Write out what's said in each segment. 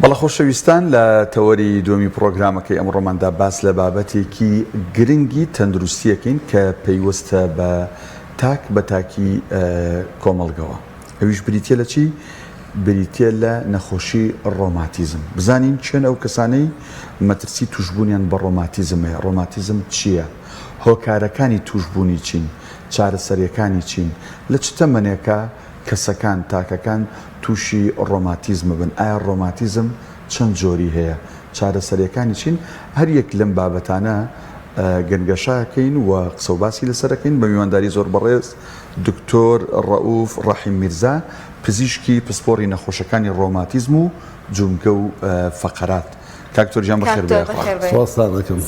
بەڵە خۆشەویستان لە تەوەری دووەمی پرۆگرامەکەی ئەمڕۆماندا باس لە بابەتێکی گرنگی تەندروستیەکەین کە پەیوەستە بە تاک بە تاکی کۆمەڵگەوە. ئەویش بریتە لە چی؟ بریتە لە نەخۆشی ڕۆماتیزم. بزانین چێن ئەو کەسانەی مەترسی توشببوونیان بە ڕۆماتیزمەیە. ڕۆماتیزم چییە؟ هۆکارەکانی توشببوونی چین؟ چارەسەریەکانی چین؟ لە چ تەمەنێکە کەسەکان تاکەکان تووشی ڕۆماتیزم بن؟ ئایا ڕۆماتیزم چەند جۆری هەیە؟ چارەسەریەکانی چین؟ هەر یەک لەم بابەتانە گەنگەشاکەین و قسە و باسی لەسەرەکەین بە میوانداری زۆر بەڕێز دکتۆر ڕەئوف ڕەحیم میرزا، پزیشکی پسپۆڕی نەخۆشەکانی ڕۆماتیزم و جونگە و فەقەرات. کاکتۆر جان بەخێر سواسانەکەم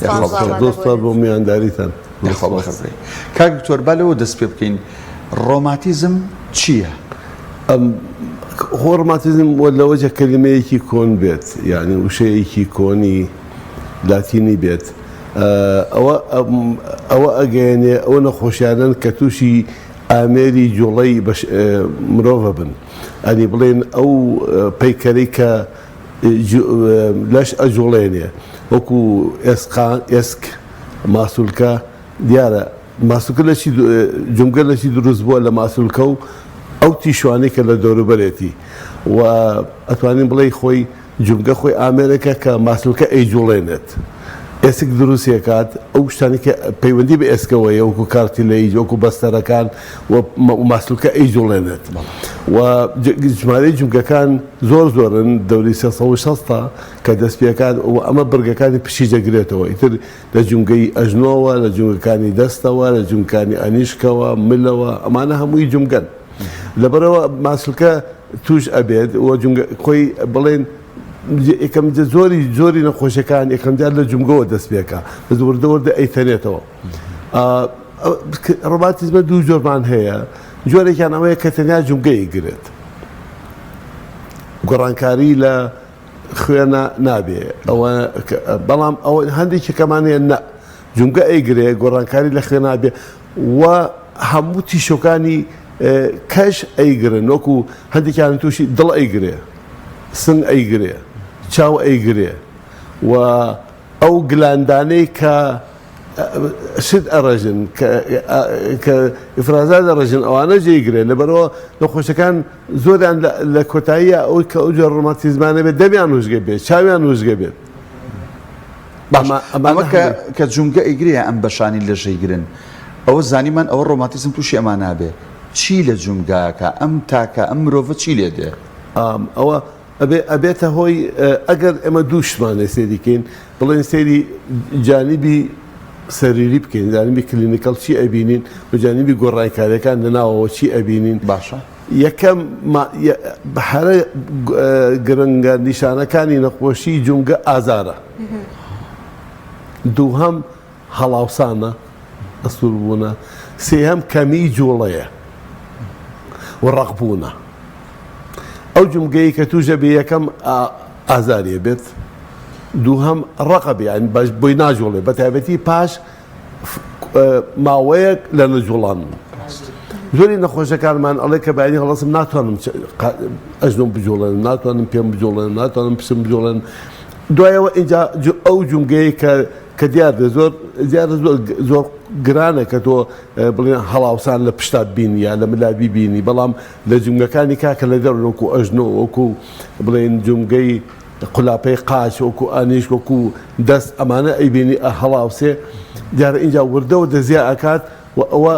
دۆستان بۆ میوانداریتان. کاک دکتۆر با لەوە دەست پێ بکەین، ڕۆماتیزم چییە؟ ڕۆماتیزم لەوەجە کەلیمەیەکی کۆن بێت، یعنی وشەیەکی کۆنی لاتینی بێت. ئەوە ئەگەیەنێ ئەو نەخۆشیانن کە تووشی ئامێری جوڵەی مرۆڤە بن، ئەنی بڵێن ئەو پەیکەرەی کە لەش ئەجوڵێنێ وەکو ئێسک ماسوولکە دیارە ماسوولکە لە جومگە لەشی دروست بووە لە ماسوولکە و ئەو تیشوانەی کە لە دەوروبەرێتی و ئەتوانین بڵێ خۆی جومگە خۆی ئامێرەکە کە ماسوولکە ئەیجوڵێنێت. ئێسک دروستیەکات ئەو شتانی کە پەیوەندی بە ئێسکەوەیە وەکو کارتیلەی وەکو بەستەرەکان و ماسوولکە ئەیجوڵێنێت. و ژمارەی جومگەکان زۆرن دەوری 360 کە دەست پێکات و ئەمە بڕگەکانی پشی دەگرێتەوە. ئیتر لە جومگەی ئەژنۆوە، لە جومگەکانی دەستەوە، لە جومکانی ئەنیشکەوە، ملەوە، ئەمانە هەمووی جومگەن. لەبەرەوە ماسوولکە توش ئەبێت و خۆی بڵێن یەکەم زۆری نەخۆشیەکان یەکەمجار لە جومگەوە دەست پێکە بە وردە ئەیتەنێتەوە. ڕۆماتیزمە دوو جۆرمان هەیە. جۆرێکیان ئەوەیە کە تەنیا جومگە ئەیگرێت، گۆڕانکاری لە خوێنە نابێ، بەڵام ئەوە هەندێکی کەمانەیە نە جومگە ئەیگرێ گۆڕانکاری لە خوێن نابێ و هەموو تیشۆکانی کەش ئەیگرن، وەکو هەندێکیان تووشی دڵ ئەیگرێ، سنگ ئەیگرێ، چاو ئەیگرێ و ئەو گلاندانەی کە شت ئەڕژن کە ئفرازات دەڕژن ئەوانە جێیگرێت. لەبەرەوە نەخۆشەکان زۆریان لە کۆتاییە ئەوی کە ئەو جۆر ڕۆماتیزمانە بێت دەمیان وژگە بێت، چاویان وژگە بێت. ئەمە کە جومگە ئەیگرێ ئەم بەشانی لە ژەیگرن، ئەوە زانیمان ئەوە ڕۆماتیزم تووشی ئەمان نابێ. چی لە جومگاکە ئەم تاکە ئەم مرۆڤە چی لێ دێ؟ ئەوە ئەبێتە هۆی ئەگەر ئێمە دووشمانە سێریکەین بڵێن سێری جانیبی سەریری بکەین، جانیبی کلینیکەڵ چی ئەبینین و جانیبی گۆڕانکاریەکان لەناوەوە چی ئەبینین. باشە یەکەم هەرە گرنگە نیشانەکانی نەخۆشی جومگە ئازارە، دووهەم هەڵاوسانە ئەسوور بوونە، سێهەم کەمی جوڵەیە و ڕەقبوونە. ئەو جومگەی کە توژە بێ یەکەم ئازاریە بێت، دووهەم ڕەقەبێ باش بۆی ناجوڵێ بە تایبەتی پاش ماوەیەک لە نەجوڵان. زۆری نەخۆشەکانمان ئەڵێ کە بەیانی هەڵەسم ناتوانم ئەژنۆم بجوڵێنم، ناتوانم پێم بجوڵێنم، ناتوانم پسم بجوڵێنم. دوایەوە اینجا ئەو جومگەی کە دیارە زۆر گرانە کە تۆ بڵێن هەڵاوسان لە پشتا بینی یا لە ملابی بینی، بەڵام لە جومگەکانی کاکە لە دەر وەکو ئەژنۆ، وەکو بڵێن جومگەی قولاپەی قاچ، وەکو ئانیش، وەکو دەست، ئەمانە ئەیبینی هەڵاوسێ دیارە اینجا وردەوە دەزیا ئەکات و ئەوە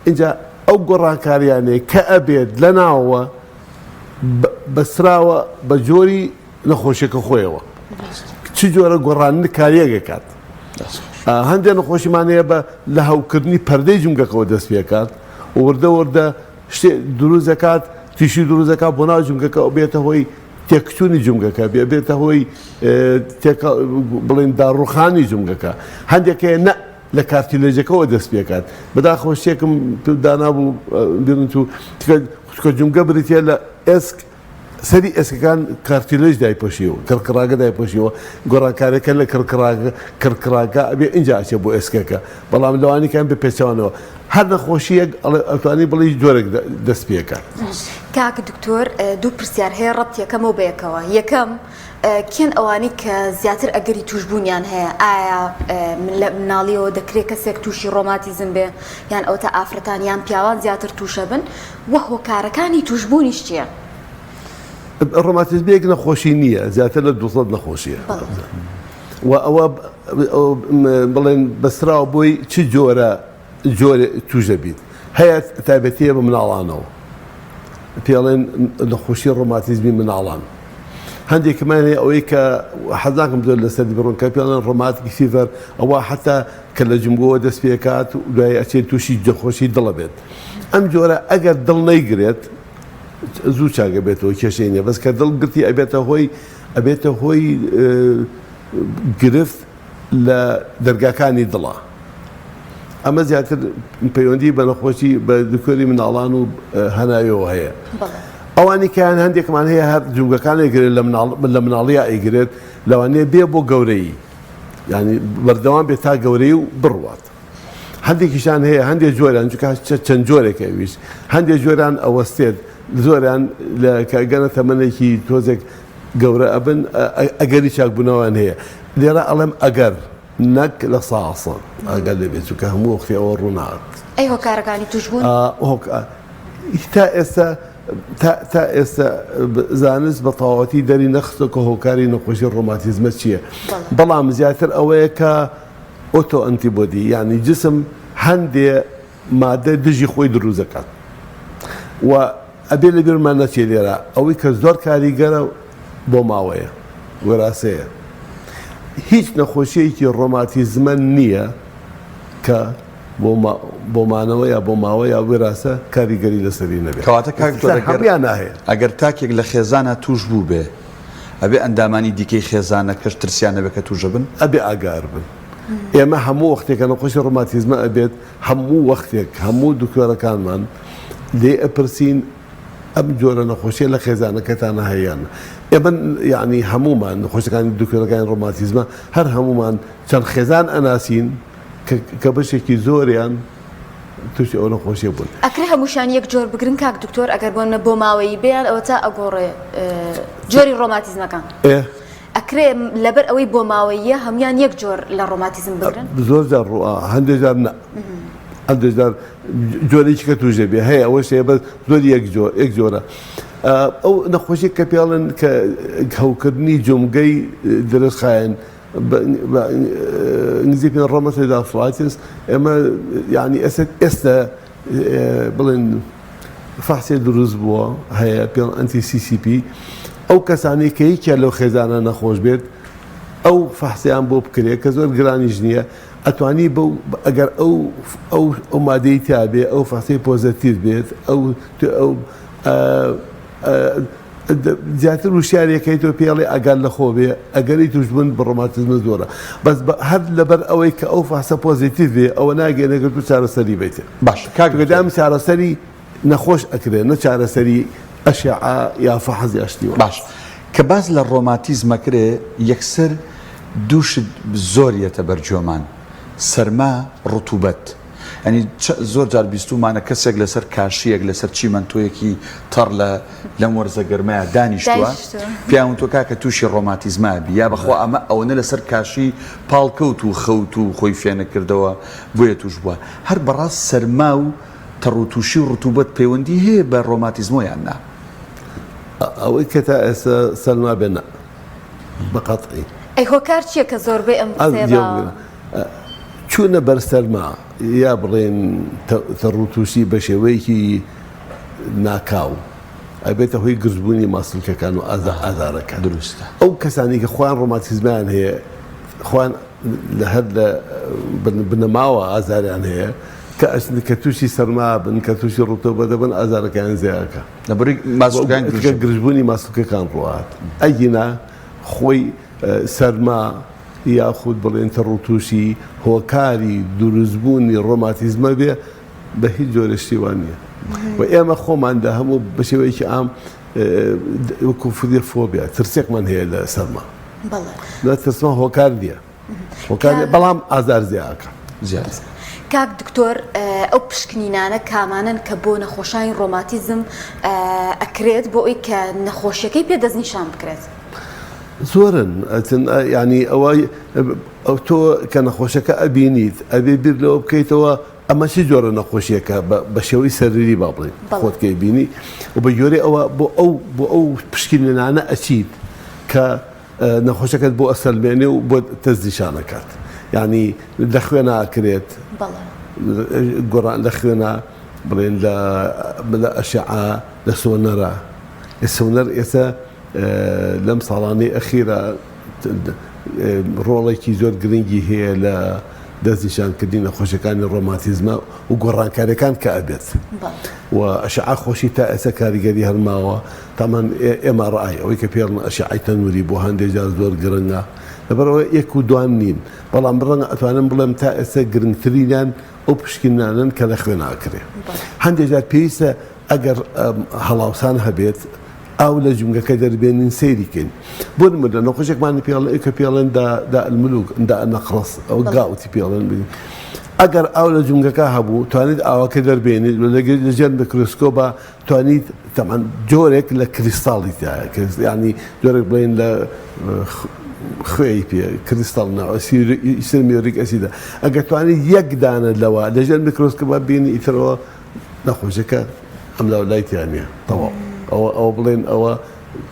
اینجا ئەو گۆڕانکاریانەیە کە ئەبێت لە ناوەوە بەسراوە بە جۆری نەخۆشیەکە خۆیەوە چ جۆرە گۆڕانی کاریەکەکات. هەندێک نەخۆشیمانەیە بە لە هەوکردنی پەردەی جومگەکەەوە دەست پێکات و وردە شتێ دروست دەکات، تیشی دروست دەکات بۆ ناو جومگەکە و بێتە هۆی تێکچوونی جومگەکە، بێتە هۆی بڵێن داڕوخانی جومگەکە. هەندێکەیە نە لە کارتیلەجەکەەوە دەست پێکات. بەداخۆشتێکم دانابوو بێن و کە جومگە بریتە لە ئێسک سەری ئێسکەکان کارتیلژ دایپۆشیەوە کڕکڕاگە دایپۆشیەوە گۆڕانکارەکە لە کڕکڕاگە ئەبێ اینجا ئاچێ بۆ ئێسکەکە بەڵام لەوانیکان بە پێچەوانەوە هەر نەخۆشیەک ئەتوانی بڵی جۆرێک دەست پێەکە. کاک دکتۆر دوو پرسیار هەیە ڕەبتیەکەمەوە بەیەکەوە یەکەم کێن ئەوانی کە زیاتر ئەگەری توشبوونیان هەیە ئایا لە مناڵیەوە دەکرێت کەسێک تووشی ڕۆماتیزم بێ یان ئەو تا ئافرەتانیان پیاوان زیاتر تووشە بن وە هۆکارەکانی توشبوونیش چییە؟ ڕۆماتیزمێک نەخۆشی نییە زیاتر لە 200 نەخۆشیە و ئەوە بڵێن بەسراوە بۆی چ جۆرە توژە بیت هەیە تایبەتیە بە مناڵانەوە پێڵێن نەخۆشی ڕۆماتیزمی مناڵان هەندێکمان هەیە ئەوەی کە حەزاکەم زۆر لەسەر بڕۆن کە پێڵێن ڕۆماتیک فیڤەر ئەوە حتا کە لە جمبۆوە دەست پێکات و دوای ئەچێت تووشی جەخۆشی دڵە بێت ئەم جۆرە ئەگەر دڵ نەیگرێت زوو چاگە بێتەوە کێشەی نیە بەس کە دڵ گرتی ئەبێتە هۆی گرفت لە دەرگاکانی دڵە ئەمە زیاتر پەیوەندی بە نەخۆشی بە دکتۆری مناڵان و هەناویەوە هەیە ئەوانی کەیان هەندێکمان هەیە هەر جوگەکانێکگرێت لە مناڵیە ئەیگرێت لەوانەیە بێ بۆ گەورەی ینی بەردەوام بێت تا گەورەی و بڕوات هەندێکیشان هەیە هەندێک جۆران چەند جۆرێکە ویست هەندێک جۆران ئەوەستێت زۆریان لە کەگەنە تەمەنێکی تۆزێک گەورە ئەبن ئەگەری چاکبوونەوەیان هەیە لێرە ئەڵێم ئەگەر نەک لە ساسە ئەگەر لەبێت چونکە هەموو وەختی ئەوە ڕوونات ئەی هۆکارەکانی توشبوون تا ئێستا زانست بە تەواوەتی دەری نەخستە کە هۆکاری نەخۆشی ڕۆماتیزمە چییە بەڵام زیاتر ئەوەیە کە ئۆتۆ ئەنتیبۆدی یعنی جسم هەندێ مادە دژی خۆی دروست دەکات و ئەبێ لە بیرمان نەچێت لێرە ئەوەی کە زۆر کاریگەرە بۆ ماوەیە وەراسەیە هیچ نەخۆشیەکی ڕۆماتیزمە نییە کە بۆ مانەوە یا بۆ ماوە یا وێراسە کاریگەری لەسەری نەبێت کەواتە هەمیان ناهەیە ئەگەر تاکێک لە خێزانە توش بوو بێ ئەبێ ئەندامانی دیکەی خێزانەکەش ترسیان نەبێت کە توژە بن ئەبێ ئاگار بن ئێمە هەموو وەختێکە نەخۆشی ڕۆماتیزمە ئەبێت هەموو وەختێک هەموو دکتۆرەکانمان لێ ئەپرسین ئەم جۆرە نەخۆشیە لە خێزانەکەتانە هەیەیان ئێمە یعنی هەمومان نەخۆشەکانی دکتۆرەکانی ڕۆماتیزمە هەر هەمومان چەند خێزان ئەناسین کە بەشێکی زۆریان تووشی ئەو نەخۆشیە بوون ئەکرێ هەمووشان یەک جۆر بگرن کاک دکتۆر ئەگەر بۆنە بۆ ماوەیی بێن ئەوە تا ئەگۆڕێ جۆری ڕۆماتیزمەکان ئەکرێ لەبەر ئەوەی بۆ ماوەیە هەمویان یەک جۆر لە ڕۆماتیزم بگرن زۆر جار هەندێک جار هەندێک جار جۆرێکی کە توژە بێ هەیە ئەوە شەیە بە زۆر یەک جۆرە ئەو نەخۆشی کە پێڵن کە هەوکردنی جۆمگەی درستخایەن انگلیزی پێ ڕۆمەتۆید ئارترایتس ئێمە یعنی ئێستا بڵێن فەحسێ دروست بووە هەیە پێڵ ئەنتی CCP ئەو کەسانی کە هیچیان لەو خێزانە نەخۆش بێت ئەو فەحسیان بۆ بکرێت کە زۆر گرانیش نییە ئەتوانی ئەگەر ئەو مادەی تابێ ئەو فەحسەی پۆزەتیڤ بێت ئەو زیاتر وشارێکەکەیتەوە پێڵێ ئەگەر لەخۆ بێ ئەگەری توشبوون بە ڕۆماتیزمە زۆرە بەس هەر لەبەر ئەوەی کە ئەو فەحسە پۆزیتیڤ بێ ئەوە ناگەێنەگەر تو چارەسەری بیت باش کاکدام چارەسەری نەخۆش ئەکرێت نە چارەسەری ئەشعا یا فەحزی ئەشتیوە باش کە باز لە ڕۆماتیزمەکرێ یەکسەر دووشت زۆریەتە بەرجۆمان سەرما ڕوتوبەت ینی زۆر جار بیستومانە کەسێک لەسەر کاشیەک لەسەر چیمەنتۆیەکی تەڕ لەم وەرزە گەرمایە دانیشتووە پیاون تۆ کاکە تووشی ڕۆماتیزمە بی یا بەخوا ئەمە ئەوەنە لەسەر کاشی پاڵکەوت و خەوت و خۆی فێنە کردەوە بۆیە توش بووە هەر بەڕاست سەرما و تەڕوتوشی و ڕوتوبەت پەیوەندی هەیە بە ڕۆماتیزمۆیان نا ئەوەی کە تا ئێستا سەرما بێنە بەقەتعی ئەی هۆکار چییە کە زۆربەی ئەم چوونە بەرسەرما یا بڵێن تەڕوتوشی بە شێوەیەکی ناکاو ئەبێتە هۆی گرژبوونی ماسڵکەکان و ئازارەکان دروستە ئەو کەسانی کە خۆیان ڕۆماتیزمیان هەیە خۆیان لە هەر لە بنەماوە ئازاریان هەیە کە تووشی سەرما بن کە تووشی ڕوتۆبە دەبن ئازارەکان زیاکە گرژبوونی ماسڵکەکان ڕوات ئەگینا خۆی سەرما یاخود بڵێن تەڕوتوشی هۆکاری دروستبوونی ڕۆماتیزمە بێ بە هیچ جۆرەشتیوان نییە و ئێمە خۆماندا هەموو بە شێوەیەکی ئام وەکو فۆبیا ترسێکمان هەیە لە سەرما بەڵێ لە ترسما هۆکار نییە بەڵام ئازار زیاکە زیاد کاک دکتۆر ئەو پشکنینانە کامانن کە بۆ نەخۆشایی ڕۆماتیزم ئەکرێت بۆ ئەوی کە نەخۆشیەکەی پێدەستنیشان بکرێت زۆرن ینی ئەو تۆ کە نەخۆشەکە ئەبینیت ئەبێ بیر لەوە بکەیتەوە ئەمە چی جۆرە نەخۆشیەکە بە شێوەی سەرری با بڵێن خۆتکەی بینی و بە جۆرە ئەوە بۆ ئەو پشکنینانە ئەچیت کە نەخۆشەکەت بۆ ئەسەلمێنێ و بۆ تەزیشانەکات ینی لە خوێن ئاکرێت گۆڕان لە خوێنە بڵێن لە ئەشعا لە سۆنەرە سۆنەر ئێستا لەم ساڵانەی ئەخیرە ڕۆڵێکی زۆر گرنگی هەیە لە دەستنیشانکردنی نەخۆشیەکانی ڕۆماتیزمە و گۆڕانکاریەکان کە ئەبێت و ئەشعا خۆشی تا ئێستا کاریگەری هەرماوە تامان MRI ئەوەی کە پێڵن ئەشعای تەنووری بۆ هەندێک جار زۆر گرنگە لەبەرەوە یەک و دوان نین بەڵام ڕەنگە ئەتوانم بڵێم تا ئێستا گرنگترینیان ئەو پشکنانن کە لە خوێن ئاکرێ هەندێک جار پێویستە ئەگەر هەڵاوسان هەبێت ئاو لە جونگەکە دەربێنین سەیریکەین بۆ نمونە نەخۆشێکمان پێڵێن کە پێڵێن دا الملوک دا نەقڕس ئەو گاوتی پێڵێن بین ئەگەر ئاو لە جونگەکە هەبوو توانیت ئاوەکە دەربێنیت لەگەر میکرۆسکۆپە توانیت تەمان جۆرێک لە کریستاڵی تایە ینی جۆرێک بڵێن لە خوێی پێ کریستاڵ سرمیۆریک ئەسیدە ئەگەر توانیت یەک دانە لەوە لەژێر میکرۆسکۆپە بینی ئیترەوە نەخۆشەکە ئەم لایتیانە تەواو ئەوە بڵێن ئەوە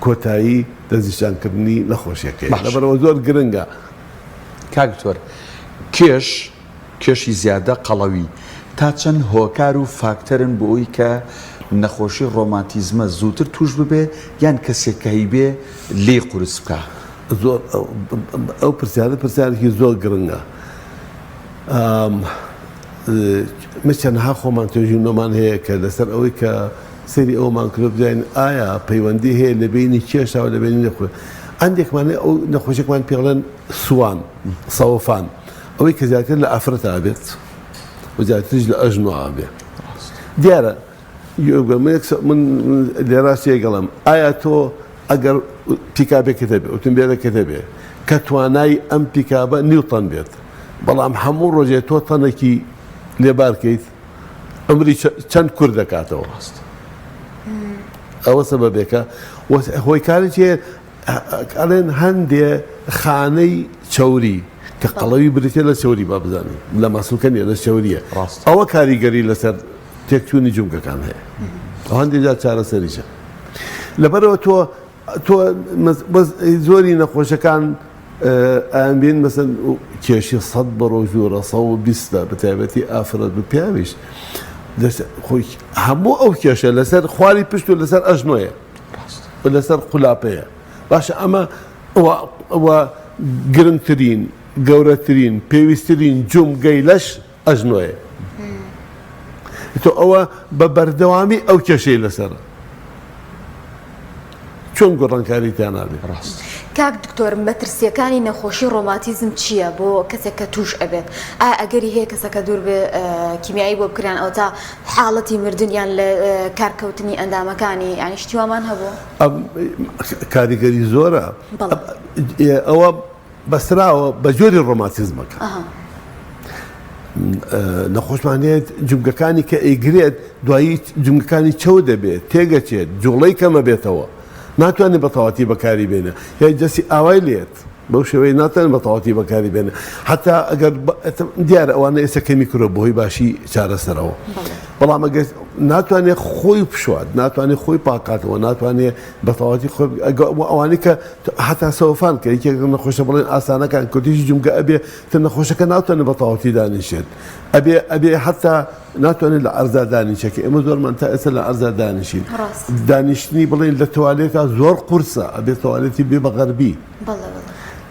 کۆتایی دەستنیشانکردنی نەخۆشیەکەی لەبەرەوە زۆر گرنگە کاکتۆر کێشی زیادە قەڵەوی تا چەند هۆکار و فاکتەرن بۆ ئەوی کە نەخۆشی ڕۆماتیزمە زووتر توش ببێ یان کەسێک هەی بێ لێ قورس بکە زۆر ئەو پرسیارێکی زۆر گرنگە چەندها خۆمان توێژینەوەمان هەیە کە لەسەر ئەوەی کە سەری ئەومان کرد بزانین ئایا پەیوەندی هەیە لە بینی کێشا و لە بینی نەخۆ ئەندێکمانێ ئەو نەخۆشێکمان پێڵێن سوان سەوفان ئەوەی کە زیاتر لە ئافرەتا بێت و زیاتریش لە ئەژنۆ بێ دیارە من لێرا چێگەڵم ئایا تۆ ئەگەر پیکابێکتە بێ ئۆتۆمبیلەکەتە بێ کە توانای ئەم پیکابە نیوتەن بێت بەڵام هەموو ڕۆژێ تۆ تەنێکی لێبارکەیت ئەمری چەند کورد دەکاتەوە ڕاست ئەوە سەبەبێکە هۆی کارێکی ئەڵێن هەندێ خانەی چەوری کە قەڵەوی بریتێ لە چەوری با بزانین لە مەسوولکە نیە لە چەوریە ئەوە کاریگەری لەسەر تێکچوونی جومگەکان هەیە ئەو هەندێک جار چارەسەریشە لەبەرەوە تۆ زۆری نەخۆشەکان ئەمبین مەسەن کێشی 100 بە ڕۆژوورە 120 بە تایبەتی ئافرەت بە پیاویش خۆی هەموو ئەو کێشە لەسەر خواری پشت و لەسەر ئەژنۆیە و لەسەر قولاپەیە باشە ئەوە گرنگترین گەورەترین پێویستترین جومگەی لەش ئەژنۆیە تۆ ئەوە بە بەردەوامی ئەو کێشەی لەسەرە چۆن گۆڕانکاریتان نابێت ڕاست کاک دکتۆر مەترسیەکانی نەخۆشی ڕۆماتیزم چییە بۆ کەسێک کە توش ئەبێت ئایا ئەگەری هەیە کەسەکە دوور بێ کیمیایی بۆ بکران ئەو تا حاڵەتی مردنیان لە کارکەوتنی ئەندامەکانی یعنی شتیوامان هەبوو کاریگەری زۆرە ئەوە بەسراوە بە جۆری ڕۆماتیزمەکە نەخۆشمانێت جومگەکانی کە ئەیگرێت دوایی جومگەکانی چەو دەبێت تێگەچێت جوڵەی کەمە بێتەوە ناتوانێت بە تەواتی بەکاری بێنە یا جەسی ئاوای لێت بەو شێوەیە ناتوانێت بە تەواتی بەکاری بێنە حتا ئەگەر دیارە ئەوانە ئێستا کەمی کرۆ بۆهۆی باشی چارەسەرەوە بەڵام ئەگەر ناتوانێت خۆی بشوات ناتوانێت خۆی پاکاتەوە ناتوانێت بە تەواتی ئەوانەی کە حتا سەوفان کە یەکێک نەخۆشە بڵێن ئاسانەکان کۆتیژی جومگە ئەبێ تە نەخۆشەکە ناتوانێت بە تەواتی دانیشێت ئەبێ حتا ناتوانێت لە ئەرزا دانیشێکی ئێمە زۆرمان تا ئێستا لە ئەرزا دانیشین دانیشتنی بڵێن لە تەوالێتە زۆر قورسە ئەبێ تەوالێتی بێ بە غەربی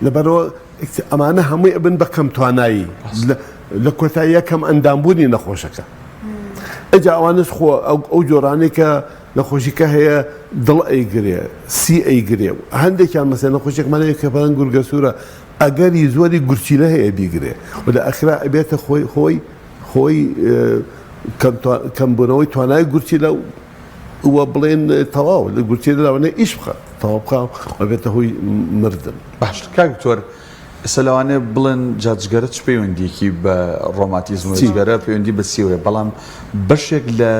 لەبەرەوە ئەمانە هەمووی ئەبن بە کەم توانایی لە کۆتایی یەکەم ئەندامبوونی نەخۆشەکە ئەجا ئەوانش خۆ ئەو جۆرانەی کە نەخۆشیکە هەیە دڵ ئەیگرێ سی ئەیگرێ هەندێکیان مەسەڵەن نەخۆشێکمانەیە کە بەڵەن گورگە سوورە ئەگەری زۆری گورچیلە هەیە بیگرێ و لە ئەخرا ئەبێتە خۆی کەمبوونەوەی توانای گورچیلە وبڵێن تەواو لە گوچێ لەوانەیە ئیش بخات تەواو بخات وەبێتە هۆی مردن. باش کاک دکتۆر ئێستا لەوانەیە بڵێن جاجگەرە چ پەیوەندیەکی بە ڕۆماتیزم جگەرە پەیوەندی بە سیورێ بەڵام بەشێک لە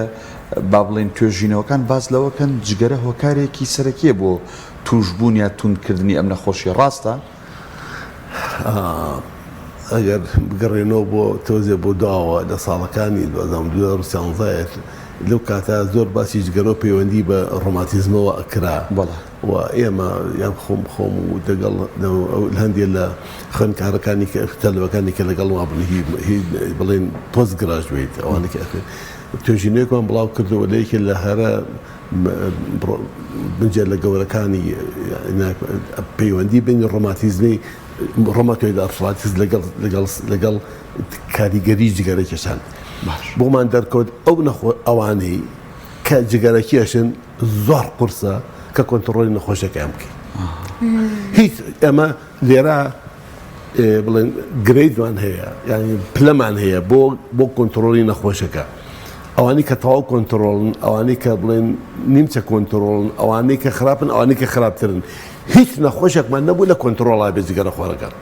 با بڵێن توێژینەوەکان باز لەوەکەن جگەرە هۆکارێکی سەرەکیە بۆ توشبوون یا توندکردنی ئەم نەخۆشی ڕاستە؟ ئەگەر بگەڕێنەوە بۆ تۆزێ بۆ داوە لە ساڵەکانی 2013 لەو کاتە زۆر باسی جگەرە پەیوەندی بە ڕۆماتیزمەوە ئەکرا و ئێمە یان خۆم و دەگەڵ هەندێک لە خوێندکارەکانی کە تەلەوەکانی کە لەگەڵ وا بن بڵێن پۆست گراژوێت ئەوانە کە توێژینەیەکمان بڵاو کردەوە لەیەکێ لە هەرە بنجێ لە گەورەکانی پەیوەندی بین ڕۆماتیزمی ڕۆماتۆید ئارتڕایتیس لەگەڵ کاریگەری جگەرەکێشان بۆمان دەرکەوت ئەو ئەوانەی کە جگەرەکێشن زۆر قورسە کە کۆنتڕۆلی نەخۆشەکەیان بکەین. هیچ ئەمە لێرە بڵێن گرێدمان هەیە یعنی پلەمان هەیە بۆ کۆنتڕۆلی نەخۆشەکە. ئەوانەی کە تەواو کۆنتڕۆڵن ئەوانەی کە بڵێن نیمچە کۆنتڕۆڵن ئەوانەی کە خراپن ئەوانەی کە خراپترن هیچ نەخۆشێکمان نەبوو لە کۆنتڕۆڵا بێ جگەرە خۆرەکان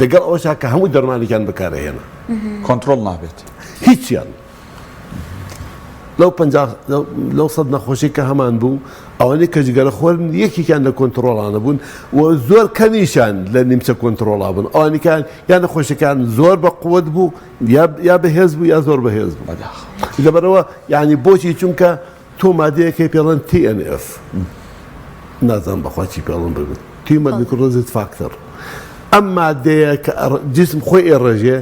لەگەڵ ئەوەشا کە هەموو دەرمانێکیان بەکارهێنا کۆنتڕۆڵ نابێت هیچیان لەو سەد نەخۆشی کە هەمان بوو ئەوانەی کە جگەرە خۆرن یەکێکیان لە کۆنتڕۆڵانە بوون و زۆر کەمیشان لە نیمچە کۆنتڕۆڵا بوون ئەوانیکان یان نەخۆشیەکان زۆر بە قووت بوو یا بەهێز بوو یا زۆر بەهێز بوو لەبەرەوە یعنی بۆچی چونکە تۆ مادەیەکەی پێڵەن TNF نازانم بەخواچی پێڵم ببن تیمە نیکۆلۆزیت فاکتەر ئەم مادەیە کە جسم خۆی ئێڕژێ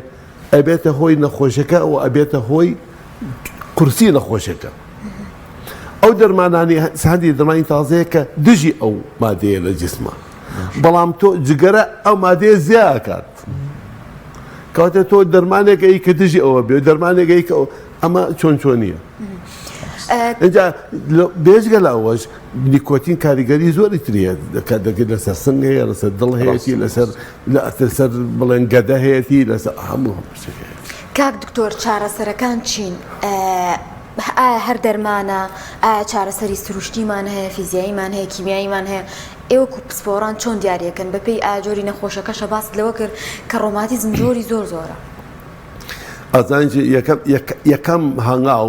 ئەبێتە هۆی نەخۆشەکە و ئەبێتە هۆی قورسی نەخۆشەکە ئەو دەرمانانی هەندی دەرمانی تازەیە کە دژی ئەو مادەیە لە جسمە بەڵام تۆ جگەرە ئەو مادەیە زیاکات کەواتە تۆ دەرمانێکەی کە دژی ئەوە بێ دەرمانێکەی کە ئەمە چۆنیە اینجا بێژگە لە ئەوەش نیکۆتین کاریگەری زۆری تریە دەکات لەسەر سنگ هەیە لەسەر دڵ هەیەی لەسەر بڵێن گەدە هەیەی لەسەر هەموو کاک دکتۆر چارەسەرەکان چین؟ ئایا هەر دەرمانە ئایا چارەسەری سروشتیمان هەیە فیزیاییمان هەیە کیمیاییمان هەیە ئێوەکو پسپۆران چۆن دیارەکەن بەپێی ئایا جۆری نەخۆشەکەشە باس لەوە کرد کە ڕۆماتیزم جۆری زۆرە ئازانجی یەکەم هەنگاو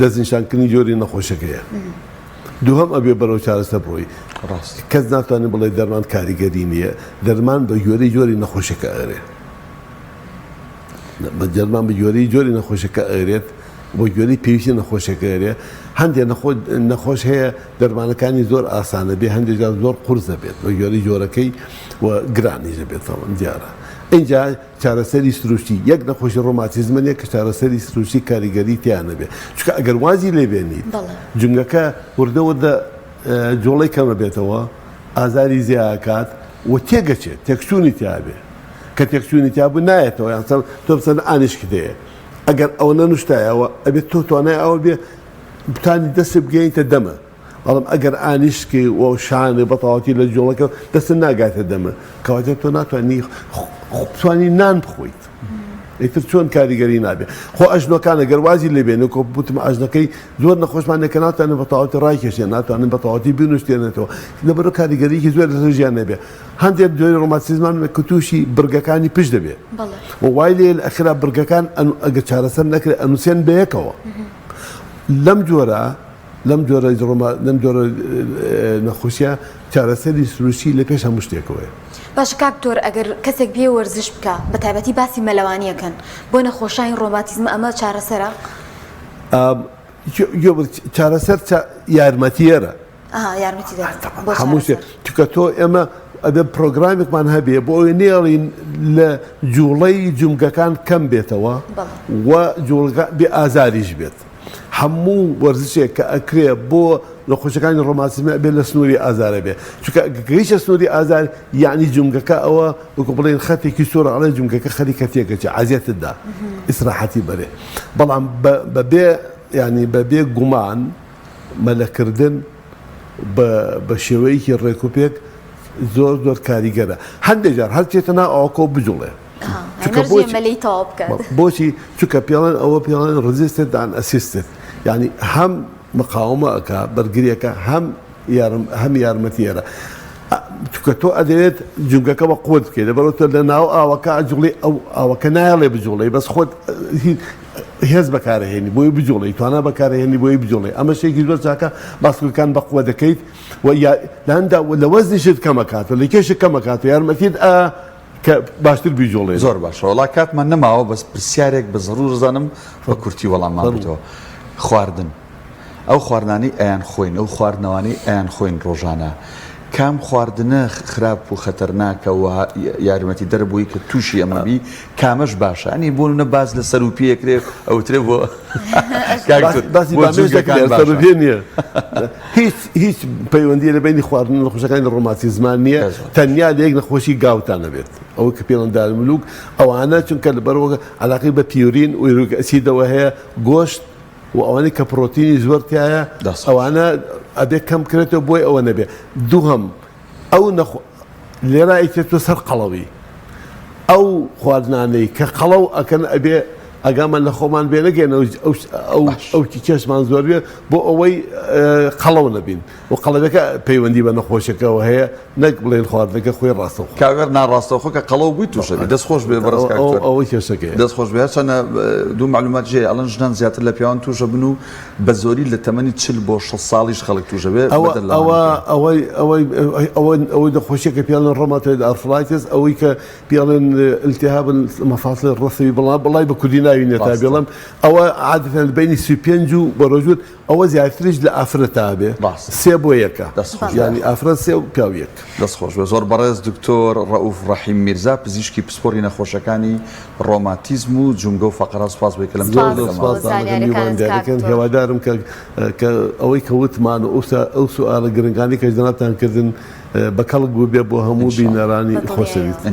دەستنیشانکردنی جۆری نەخۆشەکەیە دووهەم ئەبێ بەرەو چارەسەر بڕۆی کەس ناتوانێت بڵێ دەرمان کاریگەری نییە دەرمان بە جۆری نەخۆشەکە ئەرێ دەرمان بە جۆری نەخۆشەکە ئەرێت بۆ گوێری پێویستی نەخۆشەکەرێ هەندێک نەخۆش هەیە دەرمانەکانی زۆر ئاسانە بێ هەندێک زۆر قورس دەبێت بە گوێری جۆرەکەی و گرانی دەبێتەوە دیارە اینجا چارەسەری سروشتی یەک نەخۆشی ڕۆماتیزمە کە چارەسەری سروشتی کاریگەری تیانە بێ چکە ئەگەر وازی لێبێنیت جنگەکە وردەوەدە جۆڵی کەمە بێتەوە ئازاری زیاکات و تێگەچێت تێکچوونی تیابێ کە تێکچوونی تیابوو نایەتەوە یان تۆ بسەن ئانیشکدەیە ئەگەر ئەوە نەنوشتایەوە ئەبێت تۆ توانای ئەوە بێ بتانی دەست بگەینتە دەمە بەڵام ئەگەر ئانیشکی و شانێ بەتەواوەتی لە جۆڵەکە دەست ناگاتە دەمە کەواتە تۆ ناتوانانی بتوانی نان بخۆیت ئیتر چۆن کاریگەری نابێت خۆ ئەژنەکان ئەگەر وازی لێبێنێ کۆ بوتم ئەژنەکەی زۆر نەخۆشمانێکە ناتوانێت بەتەواوەتی ڕایکێشێن ناتوانن بەتەواوەتی بنوشتێنێتەوە لەبەرەوە کاریگەریکی زۆر لەسەر ژیان نەبێت هەندێک جۆری ڕۆماتیزمان کە تووشی برگەکانی پشت دەبێت وای لێ ئەخرا برگەکان ئەگەر چارەسەر نەکرێت ئەنووسێن بەیەکەوە لەم جۆرە نەخۆشیە چارەسەری سروشتی لە پێش هەموو شتێکەوەیە. باش کاک دکتۆر ئەگەر کەسێک بێ وەرزش بکە بە تایبەتی باسی مەلەوانیەکەن بۆ نەخۆشایی ڕۆماتیزم ئەمە چارەسەرە؟ چارەسەر یارمەتیێرە یارمەتی هەموو شتێک چکە تۆ ئێمە ئەبێ پرۆگرامێکمان هەبێ بۆ ئەوەی نێڵین لە جوڵەی جومگەکان کەم بێتەوە و جوڵگە بێ ئازاریش بێت هەموو وەرزشێک کە ئەکرێ بۆ نەخۆشەکانی ڕۆماتیزم بێت لە سنووری ئازارە بێ چونکە گەیشتە سنووری ئازار یعنی جومگەکە ئەوە وەکو بڵێن خەتێکی سۆرە ئەڵێ جومگەکە خەریکە تێکەچێ عەزیەتتدا ئیسراحەتی بەرێ بەڵام بەبێ گومان مەلەکردن بە شێوەیەکی ڕێکوپێک زۆر کاریگەرە هەندێک جار هەرچێتە ناو ئەوکۆ بجوڵێ بۆچی چونکە پێڵەن ئەوە پێڵەن ڕزیستت ئەسیستت یعنی هەم مقاومە ئەکا بەرگریەکە هەم یارمەتیێرە چکە تۆ ئەدەوێت جونگەکە بە قوت بکەیت دەبەرەوە لە ناو ئاوەکە ئەجوڵی ئەو ئاوەکە نایڵێ بجوڵی بەس خۆت هێز بەکارهێنی بۆی بجوڵی توانە بەکارهێنی بۆی بجوڵی ئەمە شتێکی زۆر چاکە باسکوکان بە قووە دەکەیت لەندا لە وەزنیشت کەمەکاتەوە لە کێشت کەمەکاتەوە یارمەتیت کە باشتر بیجوڵێ زۆر باشە وڵا کاتمان نەماوە بەس پرسیارێک بە زەڕوو زانم بە کورتی وەڵاممان بێتەوە خواردن ئەو خواردنانی ئەیان خۆین ئەو خواردنەوانی ئەیان خۆین ڕۆژانە کام خواردنە خراپ و خەتەرناکە و یارمەتی دەربووی کە تووشی ئەمەبی کامەش باشە ئەنی بۆ نە باز لە سەروپیەکرێ ئەوترێ بۆ باسی نییە هیچ پەیوەندی لە بینی خواردن لە خۆشەکانی لە ڕۆماتیزمان نییە تەنیا لە یەک نەخۆشی گاوتانە بێت ئەوە کە پێڵەندار ملوک ئەوانە چونکە لەبەرەوە علاقی بە پیورین و ئیروک ئەسیدەوە هەیە گۆشت و ئەوانەی کە پرۆتینی زۆرتیایە ئەوانە ئەبێ کەم کرێتەوە بۆی ئەوە نەبێ دووهەم ئەو لێرە ئەیتێتە سەر قەڵەوی ئەو خواردنانەی کە قەڵەو ئەکەن ئەبێ ئەگامان لە خۆمان بێ نەگەێن ئەوکی کێشمان زۆر بێ بۆ ئەوەی قەڵەو نەبین و قەڵەوەکە پەیوەندی بە نەخۆشەکەەوە هەیە نەک بڵێن خواردنەکە خۆی ڕاستەوە کاوێر ناڕاستەوە کە قەڵەو بووی تووشە دەستخۆش بێ ئەوەی کێشەکە دەستخۆش بێ چەنە دوو معلومات ژێ ئەڵەن ژنان زیاتر لە پیاوان تووشە بن و بە زۆری لە تەمەنی 40 بۆ 6 ساڵیش خەڵک تووشە بێ ئەوەی دەخۆشیەکە پیاڵن ڕۆماتۆید ئارثرایتس ئەوەی کە پیاڵن التهاب مەفاصل الرەثوی بەڵای بە کوردی ناوینێت تا بێڵم ئەوە عادەتەن بینی 35 و بە ڕۆژوت ئەوە زیاتریش لە ئافرەتا بێ 3 بۆ 1 ینی ئافرەت 3 و پیاو 1 دەستخۆش بێ زۆر بەڕێز دکتۆر ڕەئوف ڕەحیم میرزا پزیشکی پسپۆڕی نەخۆشەکانی ڕۆماتیزم و جونگە و فەقەرا سوپاس بێ کە لەم دیارەکەن هێوادارم کە ئەوەی کەوتمان و ئەو سوالە گرنگانی کە جنابتان کردن بە کەڵک بوو بێ بۆ هەموو بینەرانی خۆشەویست.